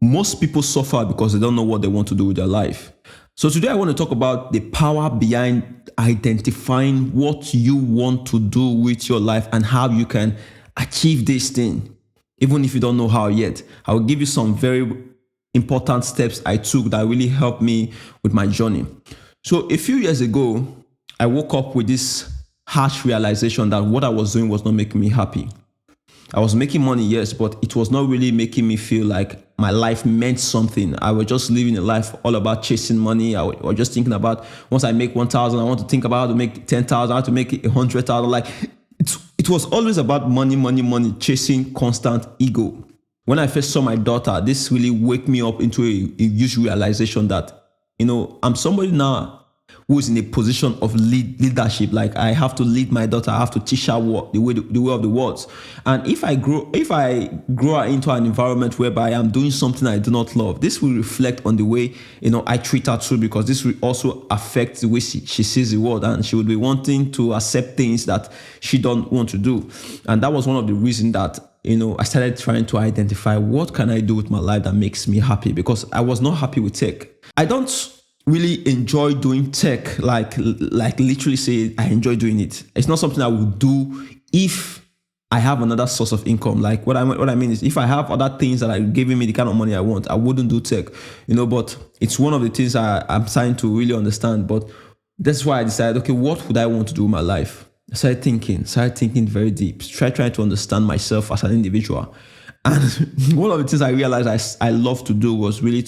most people suffer because they don't know what they want to do with their life. So today I want to talk about the power behind identifying what you want to do with your life and how you can achieve this thing, even if you don't know how yet. I will give you some very important steps I took that really helped me with my journey. So a few years ago, I woke up with this harsh realization that what I was doing was not making me happy. I was making money, yes, but it was not really making me feel like my life meant something. I was just living a life all about chasing money. I was just thinking about once I make 1,000, I want to think about how to make 10,000, how to make 100,000. Like it was always about money, money, money, chasing constant ego. When I first saw my daughter, this really woke me up into a huge realization that, I'm somebody now who is in a position of leadership. Like I have to lead my daughter. I have to teach her the way of the words. And if I grow her into an environment whereby I'm doing something I do not love, this will reflect on the way I treat her too, because this will also affect the way she sees the world, and she would be wanting to accept things that she don't want to do. And that was one of the reasons that I started trying to identify what can I do with my life that makes me happy, because I was not happy with tech. I don't really enjoy doing tech, like literally say I enjoy doing it. It's not something I would do if I have another source of income. Like what I mean is, if I have other things that are giving me the kind of money I want, I wouldn't do tech, but it's one of the things I'm trying to really understand. But that's why I decided, okay, what would I want to do with my life? I started thinking very deep, trying to understand myself as an individual. And one of the things I realized I love to do was really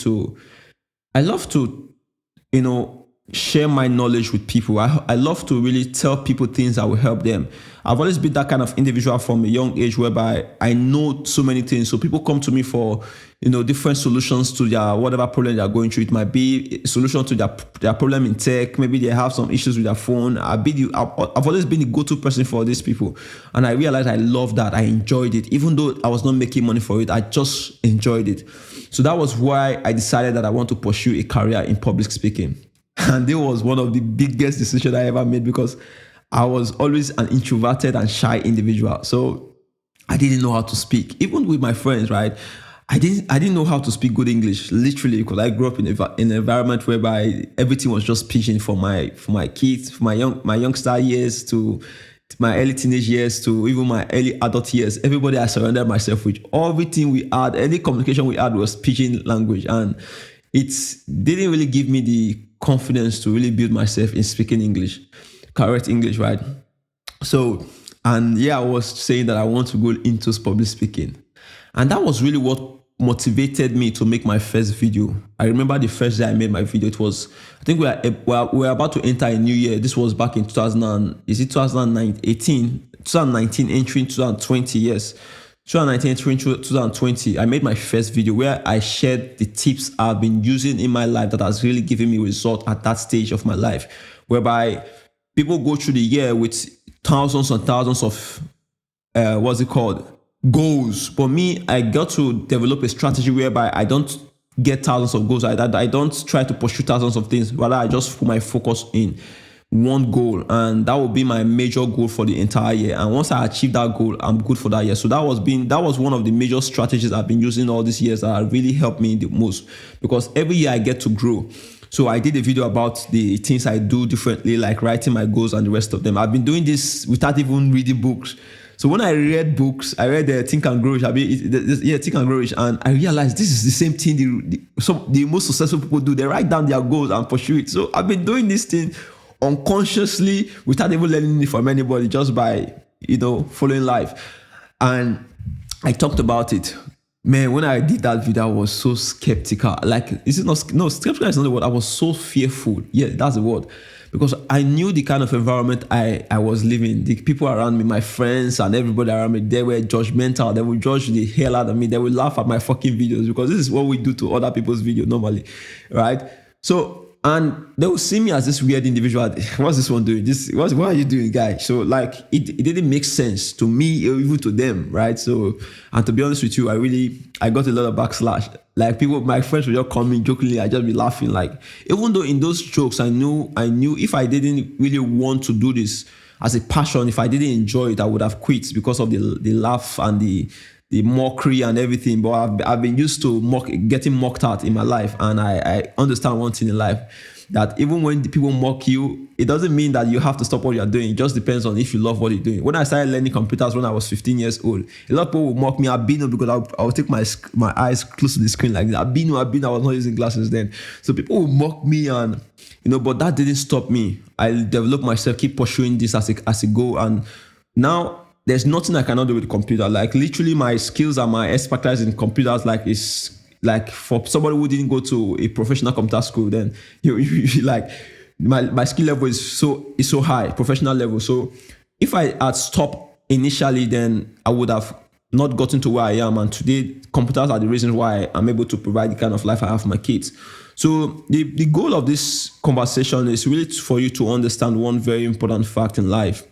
share my knowledge with people. I love to really tell people things that will help them. I've always been that kind of individual from a young age, whereby I know so many things. So people come to me for, different solutions to their whatever problem they're going through. It might be a solution to their problem in tech. Maybe they have some issues with their phone. I've always been the go-to person for these people. And I realized I loved that. I enjoyed it. Even though I was not making money for it, I just enjoyed it. So that was why I decided that I want to pursue a career in public speaking. And it was one of the biggest decisions I ever made, because I was always an introverted and shy individual. So I didn't know how to speak. Even with my friends, right? I didn't know how to speak good English, literally, because I grew up in an environment whereby everything was just pidgin for my kids, for my youngster years to my early teenage years to even my early adult years. Everybody I surrounded myself with, everything we had, any communication we had was pidgin language. And it didn't really give me the confidence to really build myself in speaking English, correct English, right? So, and yeah, I was saying that I want to go into public speaking. And that was really what motivated me to make my first video. I remember the first day I made my video, it was, I think we're about to enter a new year. This was back in 2019, entering 2020, yes. 2019 entering 2020, I made my first video where I shared the tips I've been using in my life that has really given me result at that stage of my life, whereby people go through the year with thousands and thousands of, goals. But me, I got to develop a strategy whereby I don't get thousands of goals. I don't try to pursue thousands of things. Rather, I just put my focus in one goal, and that will be my major goal for the entire year. And once I achieve that goal, I'm good for that year. So that was one of the major strategies I've been using all these years that have really helped me the most, because every year I get to grow. So I did a video about the things I do differently, like writing my goals and the rest of them. I've been doing this without even reading books. So when I read books, I read Think and Grow Rich. Think and Grow Rich, and I realized this is the same thing the most successful people do. They write down their goals and pursue it. So I've been doing this thing unconsciously without even learning it from anybody, just by following life. And I talked about it. Man, when I did that video, I was so skeptical. Skeptical is not the word. I was so fearful. Yeah, that's the word. Because I knew the kind of environment I was living. The people around me, my friends and everybody around me, they were judgmental. They would judge the hell out of me. They would laugh at my fucking videos, because this is what we do to other people's videos normally, right? So, and they will see me as this weird individual. What's this one doing? What are you doing, guy? So it didn't make sense to me or even to them, right? So, and to be honest with you, I got a lot of backslash. Like my friends would just call me jokingly, I just be laughing. Like, even though in those jokes, I knew if I didn't really want to do this as a passion, if I didn't enjoy it, I would have quit because of the laugh and the the mockery and everything. But I've been used to getting mocked at in my life, and I understand one thing in life, that even when the people mock you, it doesn't mean that you have to stop what you're doing. It just depends on if you love what you're doing. When I started learning computers when I was 15 years old, a lot of people would mock me albino because I would take my eyes close to the screen like that. Albino, I was not using glasses then. So people would mock me, and but that didn't stop me. I developed myself, keep pursuing this as a goal, and now there's nothing I cannot do with the computer. Like literally my skills and my expertise in computers is like for somebody who didn't go to a professional computer school, then you like my skill level is so high, professional level. So if I had stopped initially, then I would have not gotten to where I am. And today, computers are the reason why I'm able to provide the kind of life I have for my kids. So the goal of this conversation is really for you to understand one very important fact in life.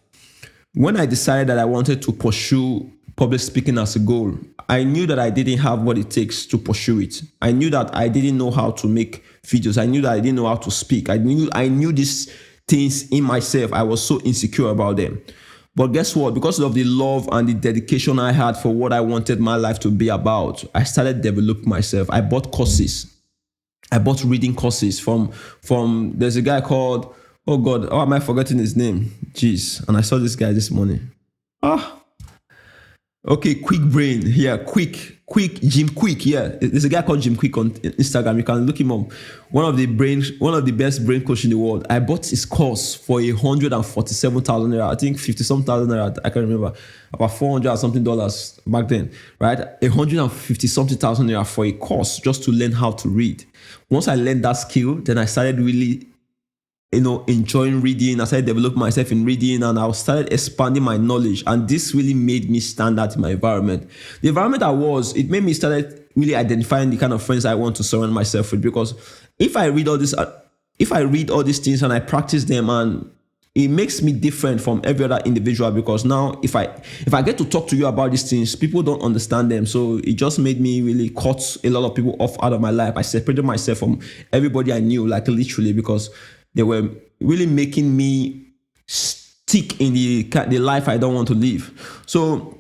When I decided that I wanted to pursue public speaking as a goal, I knew that I didn't have what it takes to pursue it. I knew that I didn't know how to make videos. I knew that I didn't know how to speak. I knew these things in myself. I was so insecure about them. But guess what? Because of the love and the dedication I had for what I wanted my life to be about, I started developing myself. I bought courses. I bought reading courses from there's a guy called, oh God, oh, am I forgetting his name? Jeez. And I saw this guy this morning. Okay, Quick Brain. Yeah, Quick, Jim Quick. Yeah, there's a guy called Jim Quick on Instagram. You can look him up. One of the best brain coach in the world. I bought his course for 147,000 naira. I think 50-some thousand naira. I can't remember. About $400 something back then, right? 150-something thousand naira for a course just to learn how to read. Once I learned that skill, then I started really enjoying reading. I started developing myself in reading, and I started expanding my knowledge. And this really made me stand out in my environment. The environment it made me started really identifying the kind of friends I want to surround myself with. Because if I read all these things and I practice them, and it makes me different from every other individual, because now if I get to talk to you about these things, people don't understand them. So it just made me really cut a lot of people off out of my life. I separated myself from everybody I knew, like literally, because they were really making me stick in the life I don't want to live. So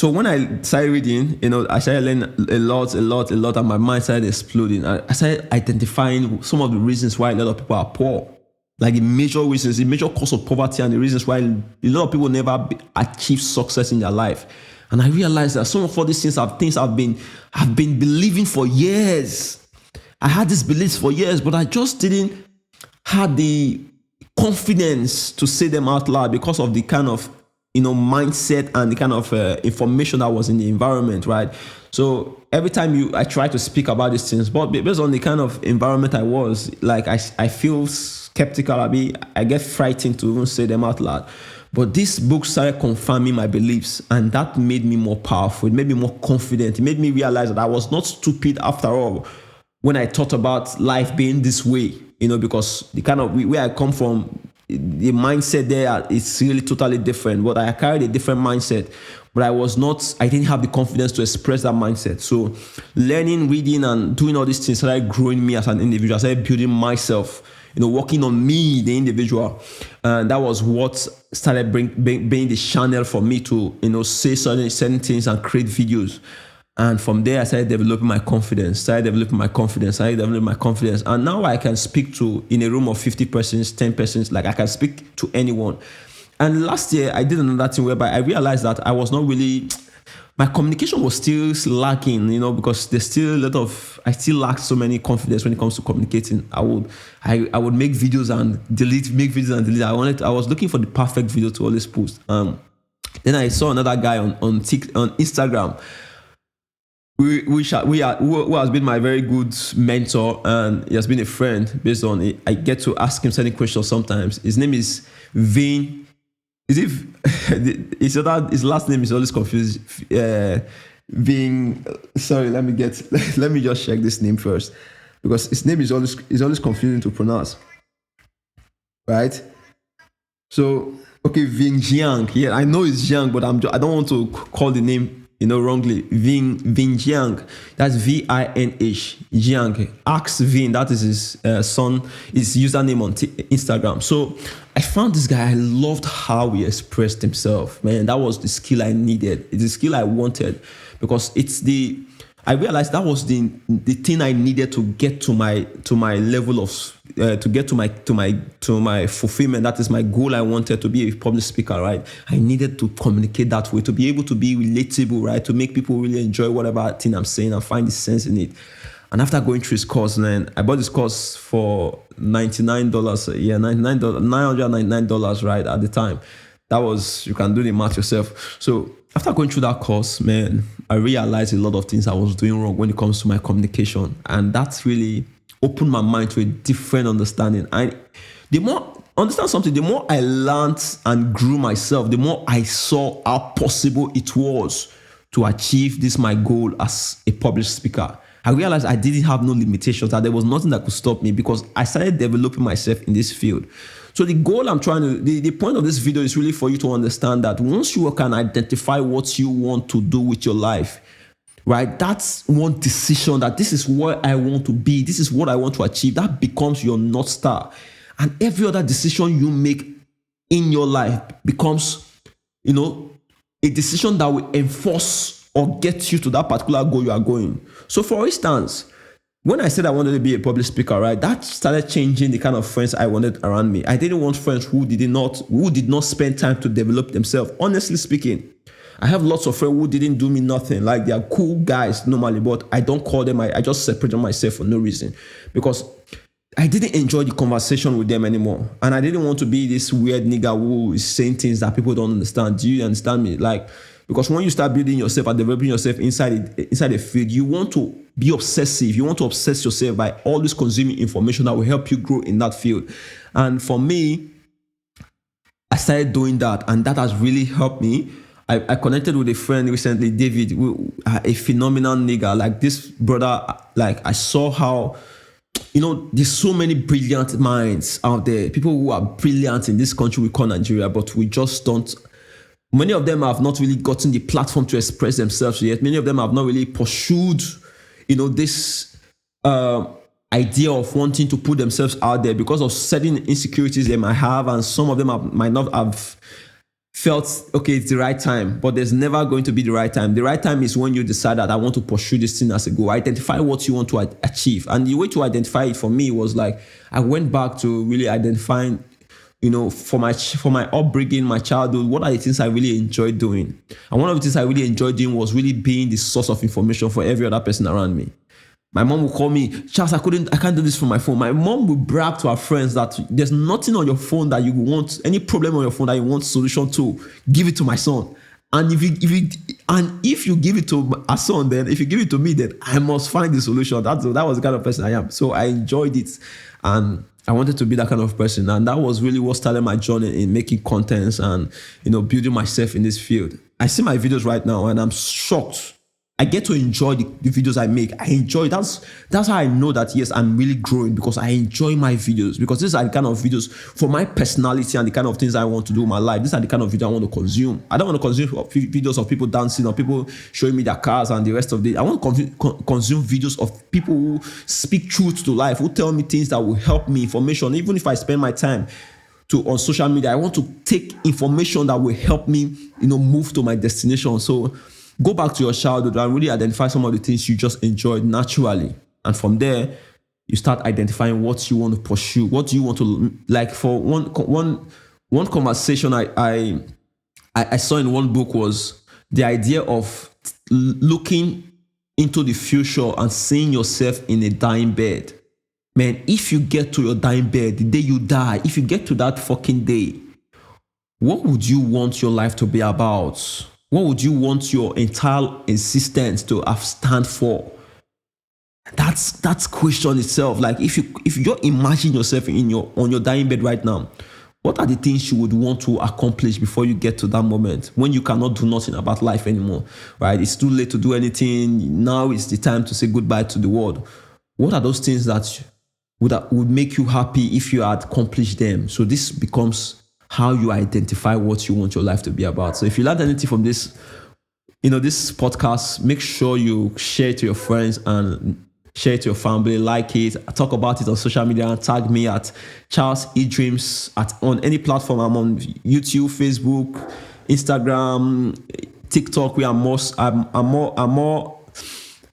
when I started reading, I started learning a lot, and my mind started exploding. I started identifying some of the reasons why a lot of people are poor. Like the major reasons, the major cause of poverty, and the reasons why a lot of people never achieve success in their life. And I realized that some of all these things I've been believing for years. I had these beliefs for years, but I just didn't have the confidence to say them out loud because of the kind of mindset and the kind of information that was in the environment, right? So every time I try to speak about these things, but based on the kind of environment I was, like I feel skeptical. I get frightened to even say them out loud. But this book started confirming my beliefs, and that made me more powerful. It made me more confident. It made me realize that I was not stupid after all when I thought about life being this way, because the kind of where I come from, the mindset there is really totally different. But I carried a different mindset, but I didn't have the confidence to express that mindset. So learning, reading, and doing all these things started growing me as an individual. I started building myself, working on me, the individual. And that was what started being the channel for me to, say certain things and create videos. And from there, I started developing my confidence. And now I can speak in a room of 50 persons, 10 persons, like I can speak to anyone. And last year, I did another thing whereby I realized that I was not really, my communication was still lacking, because there's still I still lack so many confidence when it comes to communicating. I would make videos and delete. I was looking for the perfect video to always post. Then I saw another guy on Instagram, who has been my very good mentor, and he has been a friend based on it. I get to ask him certain questions sometimes. His name is Vin. His last name is always confused. Vin. Sorry, let me just check this name first, because his name is always confusing to pronounce. Right? So okay, Vin Jiang. Yeah, I know it's Jiang, but I don't want to call the name wrongly. Vin Jiang. That's Vinh Jiang. Ask Vin. That is his son. His username on Instagram. So I found this guy. I loved how he expressed himself. Man, that was the skill I needed. It's the skill I wanted, because I realized that was the thing I needed to get to my level of to get to my fulfillment. That is my goal. I wanted to be a public speaker, right? I needed to communicate that way, to be able to be relatable, right? To make people really enjoy whatever thing I'm saying and find the sense in it. And after going through this course, man, I bought this course for $99. Yeah, $999, right, at the time. That was, you can do the math yourself. So after going through that course, man, I realized a lot of things I was doing wrong when it comes to my communication. And that's really opened my mind to a different understanding. The more I learned and grew myself, the more I saw how possible it was to achieve this, my goal as a public speaker. I realized I didn't have no limitations, that there was nothing that could stop me, because I started developing myself in this field. So the goal the point of this video is really for you to understand that once you can identify what you want to do with your life, right? That's one decision, that this is what I want to be, this is what I want to achieve. That becomes your North Star. And every other decision you make in your life becomes, a decision that will enforce or get you to that particular goal you are going. So for instance, when I said I wanted to be a public speaker, right, that started changing the kind of friends I wanted around me. I didn't want friends who did not spend time to develop themselves. Honestly speaking, I have lots of friends who didn't do me nothing. Like, they are cool guys normally, but I don't call them. I just separate myself for no reason, because I didn't enjoy the conversation with them anymore. And I didn't want to be this weird nigga who is saying things that people don't understand. Do you understand me? Like, because when you start building yourself and developing yourself inside the field, you want to be obsessive. You want to obsess yourself by always consuming information that will help you grow in that field. And for me, I started doing that, and that has really helped me. I connected with a friend recently, David, a phenomenal nigga. Like, this brother, like, I saw how, there's so many brilliant minds out there. People who are brilliant in this country we call Nigeria, but we just don't. Many of them have not really gotten the platform to express themselves yet. Many of them have not really pursued, this idea of wanting to put themselves out there because of certain insecurities they might have, and some of them might not have felt, okay, it's the right time, but there's never going to be the right time. The right time is when you decide that I want to pursue this thing as a goal. Identify what you want to achieve. And the way to identify it for me was like, I went back to really identifying, for my upbringing, my childhood, what are the things I really enjoyed doing? And one of the things I really enjoyed doing was really being the source of information for every other person around me. My mom would call me, Charles, I can't do this from my phone. My mom would brag to her friends that there's nothing on your phone that you want, any problem on your phone that you want solution to, give it to my son. And if you give it to a son, then if you give it to me, then I must find the solution. That was the kind of person I am. So I enjoyed it, and I wanted to be that kind of person. And that was really what started my journey in making contents and, building myself in this field. I see my videos right now and I'm shocked. I get to enjoy the videos I make. I enjoy it. That's how I know that, yes, I'm really growing, because I enjoy my videos, because these are the kind of videos for my personality and the kind of things I want to do in my life. These are the kind of videos I want to consume. I don't want to consume videos of people dancing or people showing me their cars and the rest of it. I want to consume videos of people who speak truth to life, who tell me things that will help me, information. Even if I spend my time on social media, I want to take information that will help me, move to my destination. So go back to your childhood and really identify some of the things you just enjoyed naturally. And from there, you start identifying what you want to pursue. What do you want to, like, for one conversation I saw in one book was the idea of looking into the future and seeing yourself in a dying bed. Man, if you get to your dying bed, the day you die, if you get to that fucking day, what would you want your life to be about? What would you want your entire existence to have stand for? That's question itself. Like, if you imagine yourself on your dying bed right now, what are the things you would want to accomplish before you get to that moment when you cannot do nothing about life anymore, right? It's too late to do anything. Now is the time to say goodbye to the world. What are those things that would make you happy if you had accomplished them? So this becomes how you identify what you want your life to be about. So if you learned anything from this this podcast, make sure you share it to your friends and share it to your family, like it, talk about it on social media, and tag me at Charles E Dreams on any platform. I'm on YouTube, Facebook, Instagram, TikTok.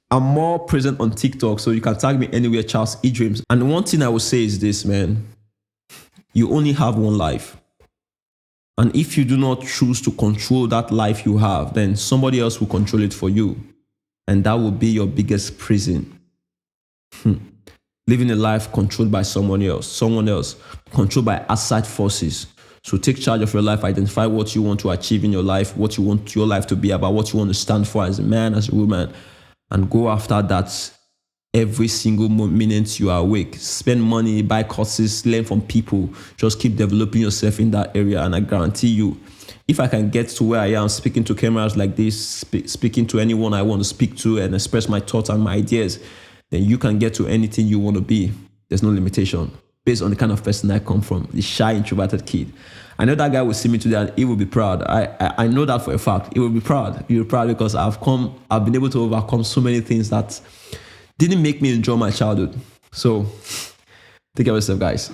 I'm more present on TikTok, so you can tag me anywhere, Charles E Dreams. And one thing I will say is this, man: you only have one life. And if you do not choose to control that life you have, then somebody else will control it for you. And that will be your biggest prison. Living a life controlled by someone else, controlled by outside forces. So take charge of your life, identify what you want to achieve in your life, what you want your life to be about, what you want to stand for as a man, as a woman, and go after that every single minute you are awake. Spend money, buy courses, learn from people. Just keep developing yourself in that area. And I guarantee you, if I can get to where I am, speaking to cameras like this, speaking to anyone I want to speak to and express my thoughts and my ideas, then you can get to anything you want to be. There's no limitation. Based on the kind of person I come from, the shy, introverted kid. I know that guy will see me today and he will be proud. I know that for a fact. He will be proud. He will be proud because I've been able to overcome so many things that didn't make me enjoy my childhood. So take care of yourself, guys.